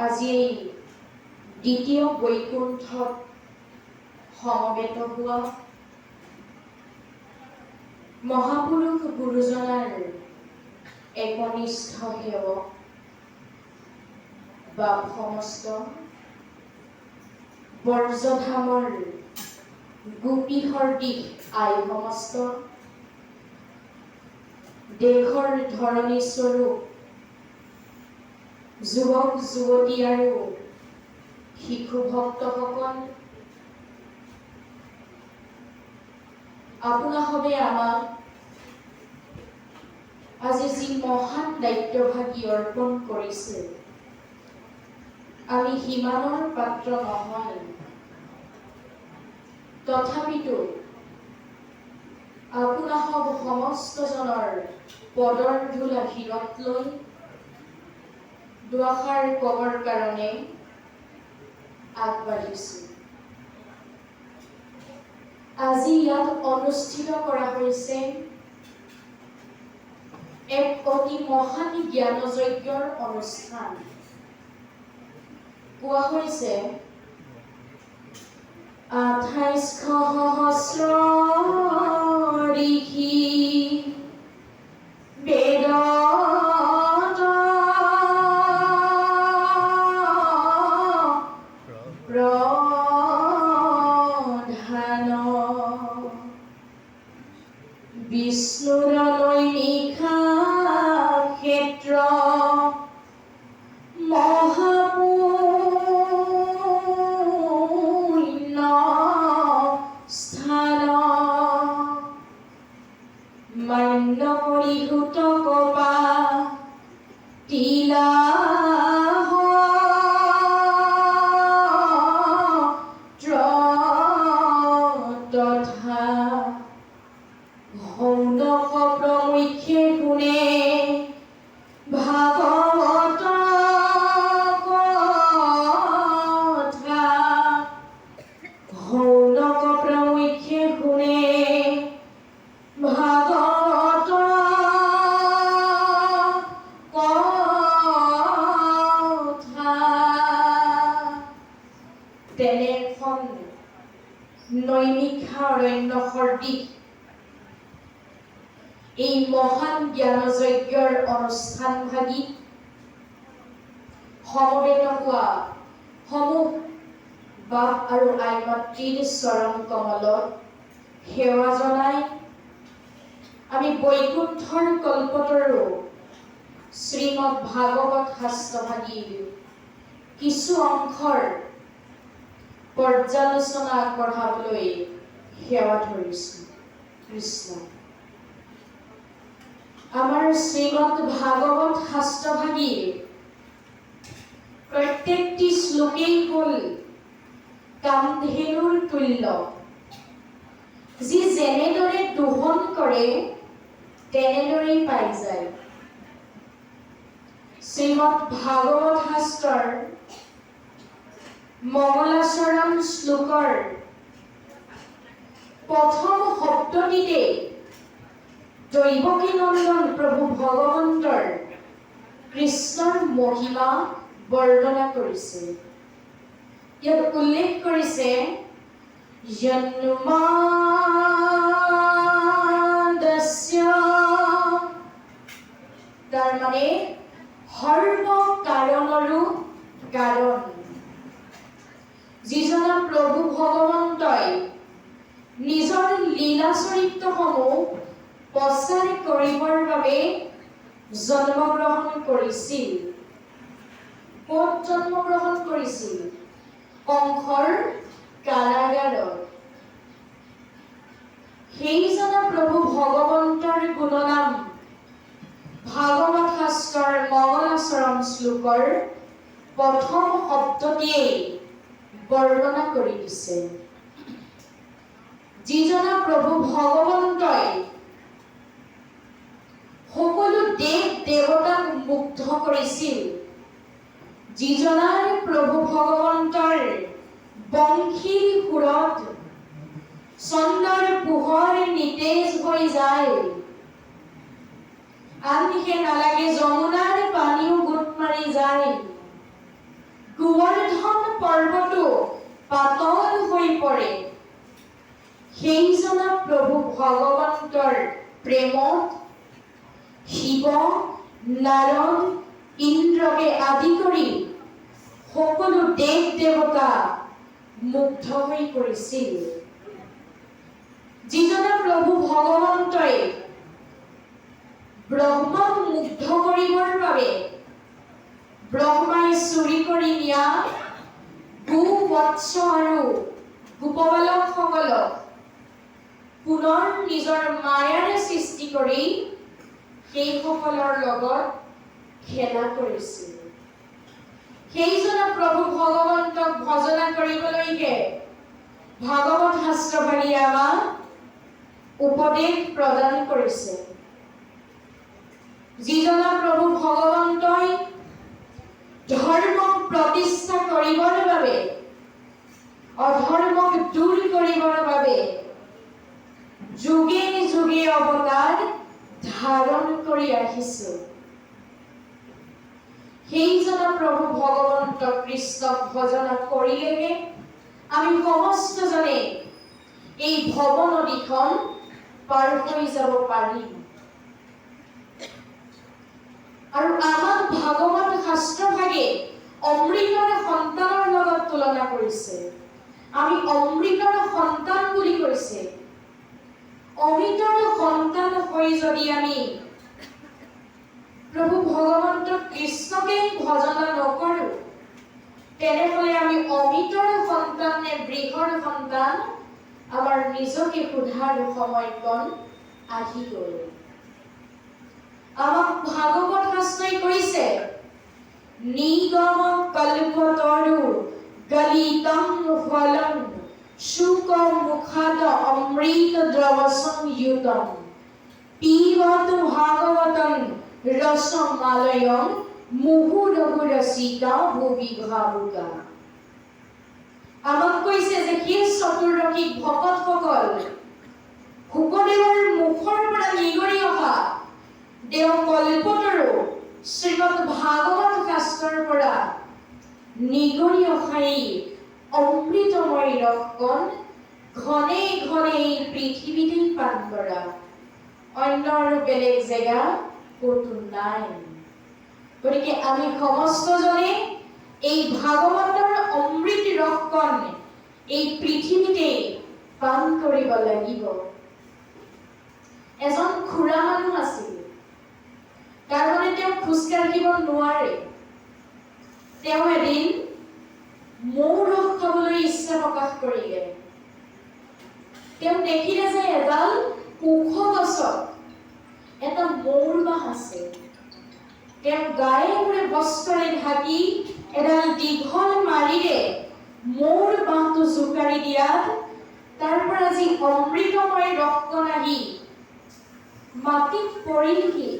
আজি দ্বিতীয় বৈকুণ্ঠত সমবেত হোৱা মহাপুৰুষ গুৰুজনাৰ একনিষ্ঠ সেৱক বা সমস্ত বৰ্জধামৰ গোপীহৰ্দিক আই সমস্ত দেশৰ ধৰণী স্বৰূপ যুৱক যুৱতী আৰু শিশু ভক্তসকল, আপোনাসৱে আমাক আজি যি মহান দায়িত্বভাগী অৰ্পণ কৰিছে, আমি সিমানৰ পাত্ৰ নহয়। তথাপিতো আপোনাসৱ সমস্তজনৰ পদৰ ধূলা শিৰত লৈ দুআষাৰ ক'বৰ কাৰণে আগবাঢ়িছো। আজি ইয়াত অনুষ্ঠিত কৰা হৈছে এক অতি মহান জ্ঞানযজ্ঞৰ অনুষ্ঠান। কোৱা হৈছে ২৮ সহস্ৰ ঋষি বেদ প্ৰধান বিষ্ণুৰ নৈমিষা ক্ষেত্ৰ মহাপুণ্য স্থান মান্য পৰিভূত কপা তিলা তথা হৌনক প্ৰমুখ্যে গুণে ভাগৱত কথা হৌনক প্ৰমুখ্যে গুণে ভাগৱত কথা। তেনে এখন নৈমিষা অৰণ্য সদৃশ এই মহান জ্ঞানযজ্ঞৰ অনুষ্ঠানভাগী সমবেত হোৱা সমূহ বাপ আৰু আই মাতৃৰ চৰণ কমলত সেৱা জনাই আমি বৈকুণ্ঠৰ কল্পতৰু শ্ৰীমদ ভাগৱত শাস্ত্ৰভাগীৰ কিছু অংশৰ পৰ্যালোচনা আগবঢ়াবলৈ সেৱা ধৰিছো। কৃষ্ণ। আমাৰ শ্ৰীমদ ভাগৱত শাস্ত্ৰভাগীৰ প্ৰত্যেকটি শ্লোকেই হ'ল কামধেনুৰ তুল্য, যি যেনেদৰে দোহন কৰে তেনেদৰেই পাই যায়। শ্ৰীমদ ভাগৱত শাস্ত্ৰৰ মঙ্গলাচৰণ শ্লোকৰ প্ৰথম শব্দটিতে দৈৱকী নন্দন প্ৰভু ভগৱন্তৰ কৃষ্ণৰ মহিমা বৰ্ণনা কৰিছে। ইয়াত উল্লেখ কৰিছে জন্মাদস্য, তাৰ মানে সৰ্ব কাৰণৰো কাৰণ। যিজনা প্ৰভু ভগৱন্তই নিজৰ লীলা চৰিত্ৰসমূহ প্ৰচাৰ কৰিবৰ বাবে জন্মগ্ৰহণ কৰিছিল। ক'ত জন্মগ্ৰহণ কৰিছিল? কংসৰ কাৰাগাৰত। সেইজনা প্ৰভু ভগৱন্তৰ গুণনাম ভাগৱত শাস্ত্ৰৰ মঙ্গলাচৰণ শ্লোকৰ প্ৰথম শব্দটিয়েই বৰ্ণনা কৰি দিছে। যিজনা প্ৰভু ভগৱন্তই সকলো দেৱ দেৱতাক মুগ্ধ কৰিছিল, যিজনাৰ প্ৰভু ভগৱন্তৰ বংশীৰ সুৰত চন্দ্ৰৰ পোহৰ নিতেজ হৈ যায়, আনহে নালাগে যমুনাৰ পানীও গোট মাৰি যায়, গোৱৰ্ধন পৰ্বতো পাতল হৈ পৰে, সেইজনা প্ৰভু ভগৱন্তৰ প্ৰেমত শিৱ, নাৰদ, ইন্দ্ৰকে আদি কৰি সকলো দেৱ দেৱতা মুগ্ধ হৈ পৰিছিল। যিজনা প্ৰভু ভগৱন্তই ব্ৰহ্মাক মুগ্ধ কৰিবৰ বাবে ব্ৰহ্মাই চুৰি কৰি নিয়া গোবৎস আৰু গোপবালকসকলক পুনৰ নিজৰ মায়াৰে সৃষ্টি কৰি সেইসকলৰ লগত খেলা কৰিছিল। সেইজনা প্ৰভু ভগৱন্তক ভজনা কৰিবলৈকে ভাগৱত শাস্ত্ৰভাগীয়ে আমাক উপদেশ প্ৰদান কৰিছে। যিজনা প্ৰভু ভগৱন্তই ধৰ্মক প্ৰতিষ্ঠা কৰিবৰ বাবে, অধৰ্মক দূৰ কৰিবৰ বাবে যুগে যুগে অৱতাৰ ধাৰণ কৰি আহিছে। সেইজনা প্ৰভু ভগৱন্ত কৃষ্ণক ভজনা কৰিলেহে আমি সমস্তজনে এই ভৱ নদীখন পাৰ হৈ যাব পাৰিম। আৰু আমাক ভাগৱত শাস্ত্ৰভাগে অমৃতৰ সন্তানৰ লগত তুলনা কৰিছে। আমি অমৃতৰ সন্তান বুলি কৈছে। অমৃতৰ সন্তান হৈ যদি আমি প্ৰভু ভগৱন্ত কৃষ্ণকে ভজনা নকৰো, তেনেহলে আমি অমৃতৰ সন্তান নে বৃহৰ সন্তান, আমাৰ নিজকে সোধাৰ সময়কণ আহি গল। আমাক ভাগৱত শাস্ত্ৰই কৈছে নিগম কল্পতৰু গলিতম ফলম শুক মুখাদ অমৃত দ্ৰৱ সংযুতম পিবতু ভাগৱতম ৰসমালয়ম মুহুৰহু ৰসিকা ভুবি ভাবুকা। আমাক কৈছে যে সেই চতুৰ্দশী ভকতসকল শুকদেৱৰ মুখৰ পৰা নিগৰি অহা দেৱ কল্পতৰু শ্ৰীমদ ভাগৱত শাস্ত্ৰৰ পৰা নিগৰি অহাই অমৃতময় ৰসকণ ঘনে ঘনে পৃথিৱীতে পান কৰা, অন্য আৰু বেলেগ জেগা ক'তো নাই। গতিকে আমি সমস্তজনে এই ভাগৱতৰ অমৃত ৰসকণ এই পৃথিৱীতে পান কৰিব লাগিব। এজন খুৰা মানুহ আছিল, তাৰ মানে তেওঁ খোজকাঢ়িব নোৱাৰে তেওঁ এদিন মৌ ৰস খাবলৈ ইচ্ছা প্ৰকাশ কৰিলে তেওঁ দেখিলে যে এডাল ওখ গছত এটা মৌৰ বাহ আছে তেওঁ গায়ে ভৰে বস্ত্ৰৰে ঢাকি এডাল দীঘল মাৰিৰে মৌৰ বাহটো জোকাৰি দিয়াত তাৰ পৰা যি অমৃতময় ৰসকণ আহি মাটিত পৰিলহি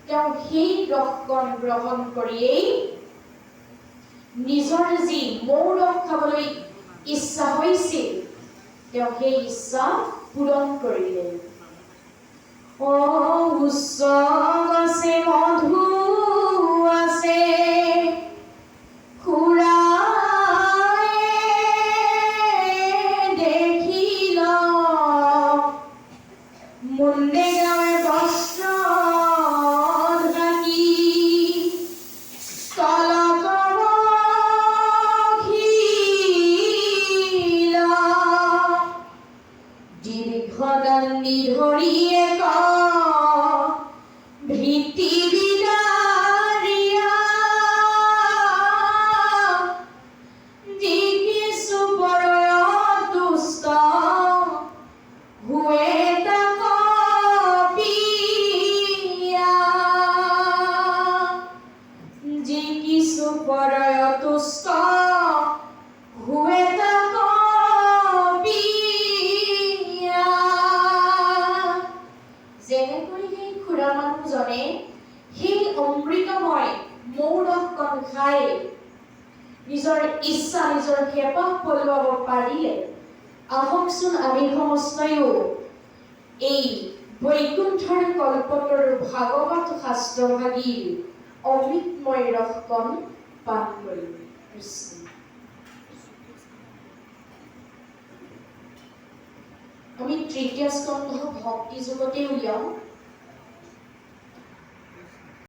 তেওঁ সেই ৰসকণ গ্ৰহণ কৰিয়েই নিজৰ যি মৌ ৰস খাবলৈ ইচ্ছা হৈছিল তেওঁ সেই ইচ্ছা পূৰণ কৰিলে উচ্চ গছে মধু আছে খুৰাই দেখিল মুণ্ডে গাৱে বস্ত্ৰ ঢাকি তলত ৰখিল দীৰ্ঘদাণ্ডি ধৰি এক ভৃতি বিদাৰিয়া যি কিছু বৰয় দুষ্ট হুৱে তাক পিয়া যি কিছু বৰয় দুষ্ট হুৱে তাক পিয়া যেনেকৈ সেই খুৰা মানুহজনে সেই অমৃতময় মৌ ৰসকণ খাই নিজৰ ইচ্ছা নিজৰ হেঁপাহ পলুৱাব পাৰিলে আহকচোন আমি সমস্তয়ো এই বৈকুণ্ঠৰ কল্পতৰু ভাগৱত শাস্ত্ৰভাগীৰ অমৃতময় ৰসকণ পান কৰিম কৃষ্ণ আমি তৃতীয় স্কন্ধ ভক্তি যুগতে উলিয়াও